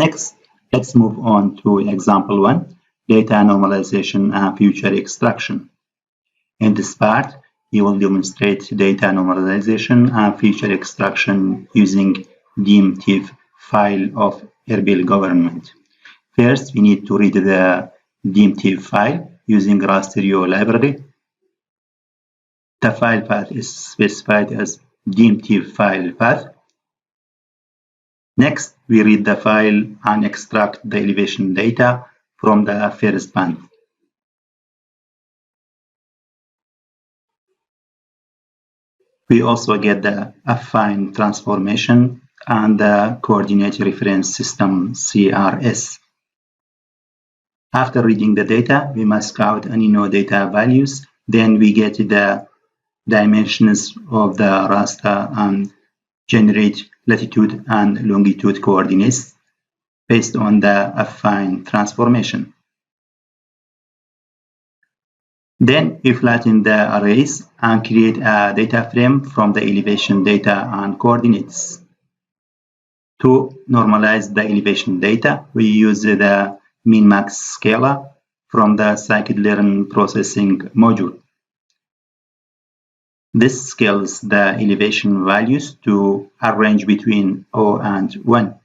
Next, let's move on to example 1, data normalization and feature extraction. In this part, we will demonstrate data normalization and feature extraction using DMTIF file of Erbil government. First, we need to read the DMTIF file using rasterio library. The file path is specified as DMTIF file path. Next, we read the file and extract the elevation data from the first band. We also get the affine transformation and the coordinate reference system CRS. After reading the data, we mask out any no data values. Then we get the dimensions of the raster and generate latitude and longitude coordinates based on the affine transformation. Then we flatten the arrays and create a data frame from the elevation data and coordinates. To normalize the elevation data, we use the min-max scalar from the scikit-learn processing module. This scales the elevation values to a range between 0 and 1.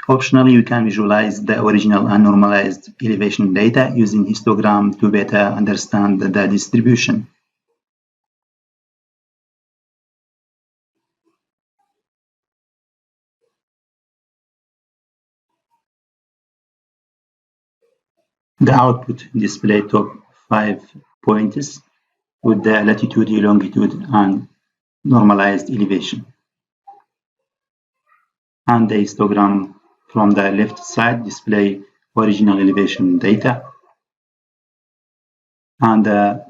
Optionally, you can visualize the original and normalized elevation data using histogram to better understand the distribution. The output displays top 5 points with the latitude, longitude, and normalized elevation. And the histogram from the left side display original elevation data. And the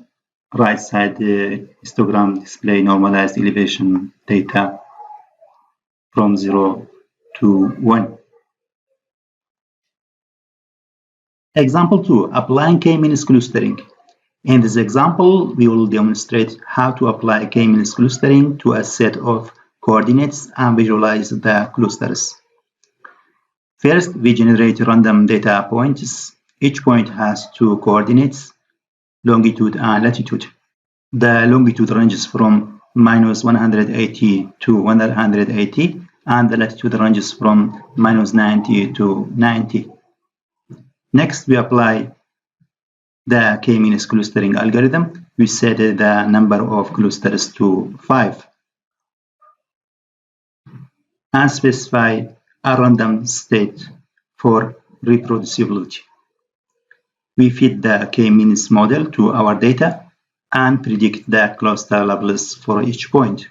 right side histogram display normalized elevation data from 0 to 1. Example 2, applying k-means clustering. In this example, we will demonstrate how to apply k-means clustering to a set of coordinates and visualize the clusters. First, we generate random data points. Each point has 2 coordinates, longitude and latitude. The longitude ranges from -180 to 180, and the latitude ranges from -90 to 90. Next, we apply the k-means clustering algorithm. We set the number of clusters to 5 and specify a random state for reproducibility. We feed the k-means model to our data and predict the cluster labels for each point.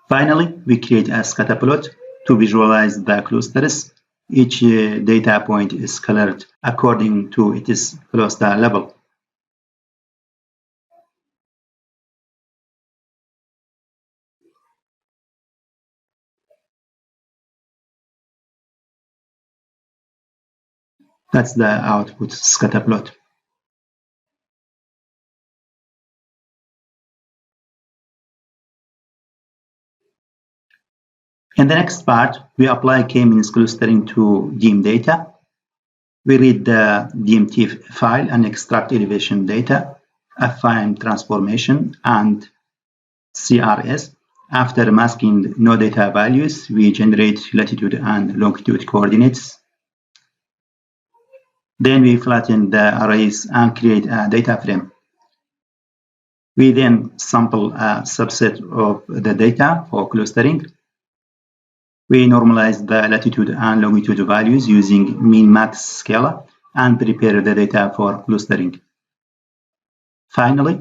Finally, we create a scatter plot to visualize the clusters. Each data point is colored according to its cluster level. That's the output scatter plot. In the next part, we apply k-means clustering to DIM data. We read the DMTIF file and extract elevation data, affine transformation, and CRS. After masking no data values, we generate latitude and longitude coordinates. Then we flatten the arrays and create a data frame. We then sample a subset of the data for clustering. We normalize the latitude and longitude values using min-max scalar and prepare the data for clustering. Finally,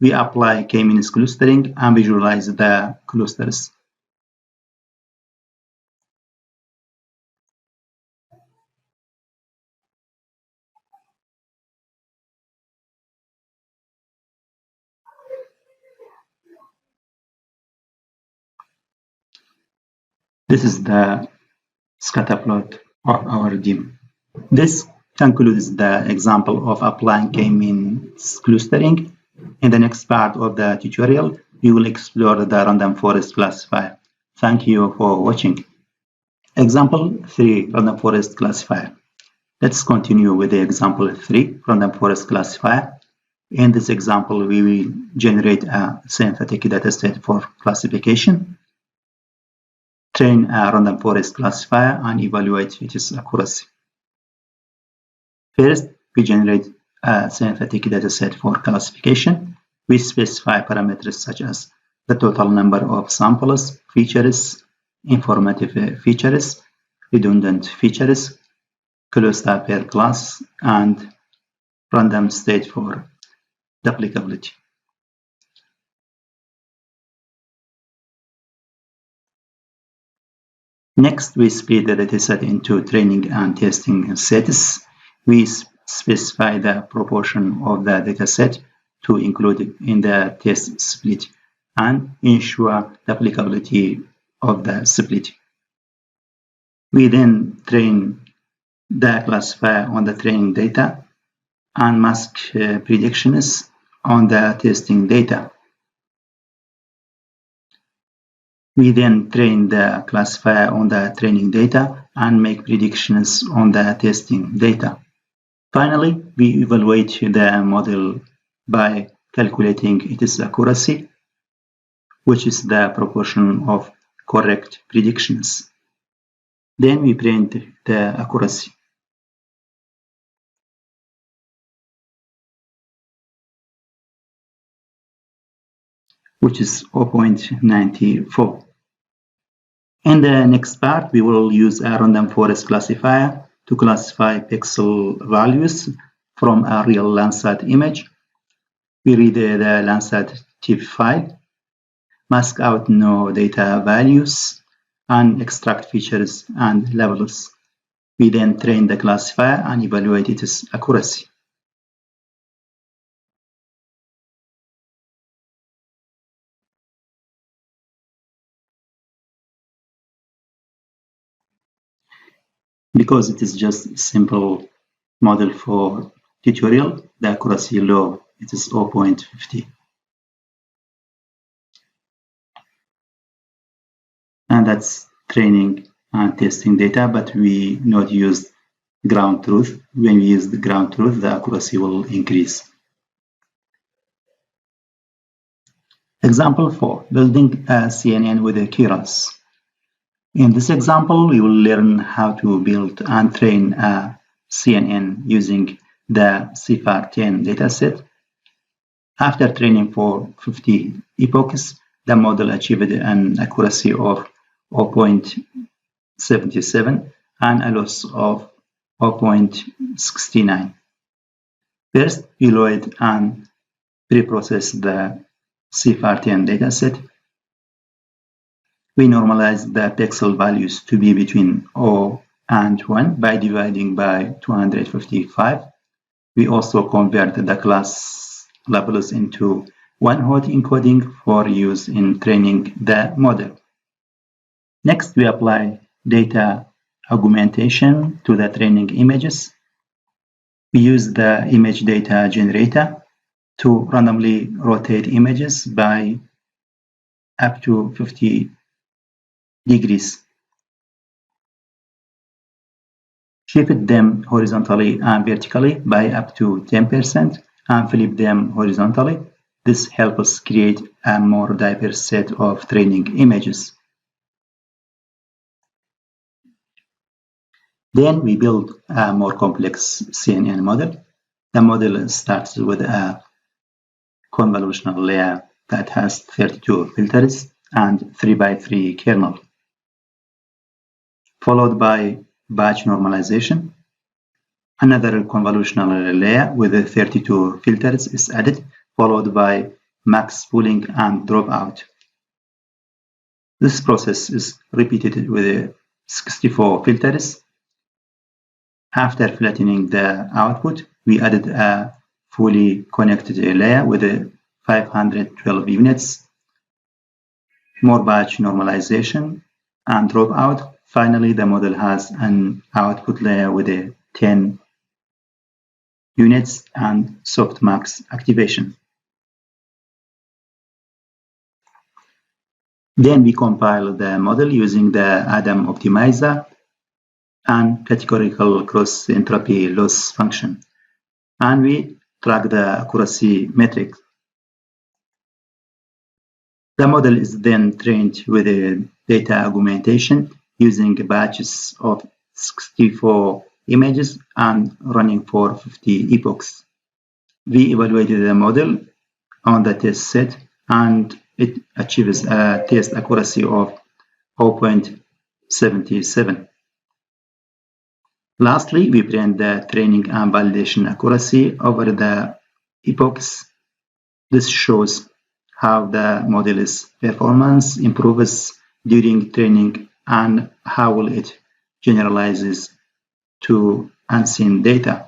we apply k-means clustering and visualize the clusters. This is the scatter plot of our DIM. This concludes the example of applying k-means clustering. In the next part of the tutorial, we will explore the random forest classifier. Thank you for watching. Example 3, random forest classifier. Let's continue with the example 3, random forest classifier. In this example, we will generate a synthetic dataset for classification, train a random forest classifier, and evaluate its accuracy. First, we generate a synthetic dataset for classification. We specify parameters such as the total number of samples, features, informative features, redundant features, cluster per class, and random state for duplicability. Next, we split the dataset into training and testing sets. We specify the proportion of the dataset to include in the test split and ensure the applicability of the split. We then train the classifier on the training data and mask predictions on the testing data. We then train the classifier on the training data and make predictions on the testing data. Finally, we evaluate the model by calculating its accuracy, which is the proportion of correct predictions. Then we print the accuracy. Which is 0.94. In the next part, we will use a random forest classifier to classify pixel values from a real Landsat image. We read the Landsat TIFF file, mask out no data values, and extract features and labels. We then train the classifier and evaluate its accuracy. Because it is just a simple model for tutorial, the accuracy low, it is 0.50. And that's training and testing data, but we not use ground truth. When we use the ground truth, the accuracy will increase. Example 4, building a CNN with a Keras. In this example, we will learn how to build and train a CNN using the CIFAR10 dataset. After training for 50 epochs, the model achieved an accuracy of 0.77 and a loss of 0.69. First, we load and pre-process the CIFAR10 dataset. We normalize the pixel values to be between 0 and 1 by dividing by 255. We also convert the class labels into one-hot encoding for use in training the model. Next, we apply data augmentation to the training images. We use the image data generator to randomly rotate images by up to 50 degrees. Shift them horizontally and vertically by up to 10% and flip them horizontally. This helps us create a more diverse set of training images. Then we build a more complex CNN model. The model starts with a convolutional layer that has 32 filters and 3x3 kernel, followed by batch normalization. Another convolutional layer with 32 filters is added, followed by max pooling and dropout. This process is repeated with 64 filters. After flattening the output, we added a fully connected layer with 512 units, more batch normalization and dropout. Finally, the model has an output layer with 10 units and softmax activation. Then we compile the model using the ADAM optimizer and categorical cross entropy loss function, and we track the accuracy metrics. The model is then trained with a data augmentation using batches of 64 images and running for 50 epochs. We evaluated the model on the test set, and it achieves a test accuracy of 0.77. Lastly, we print the training and validation accuracy over the epochs. This shows how the model's performance improves during training and how well it generalizes to unseen data.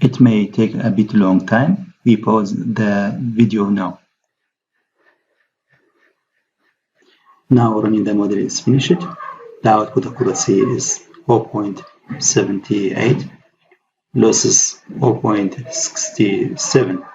It may take a bit long time. We pause the video now. Now running the model is finished. The output accuracy is 0.78, losses 0.67.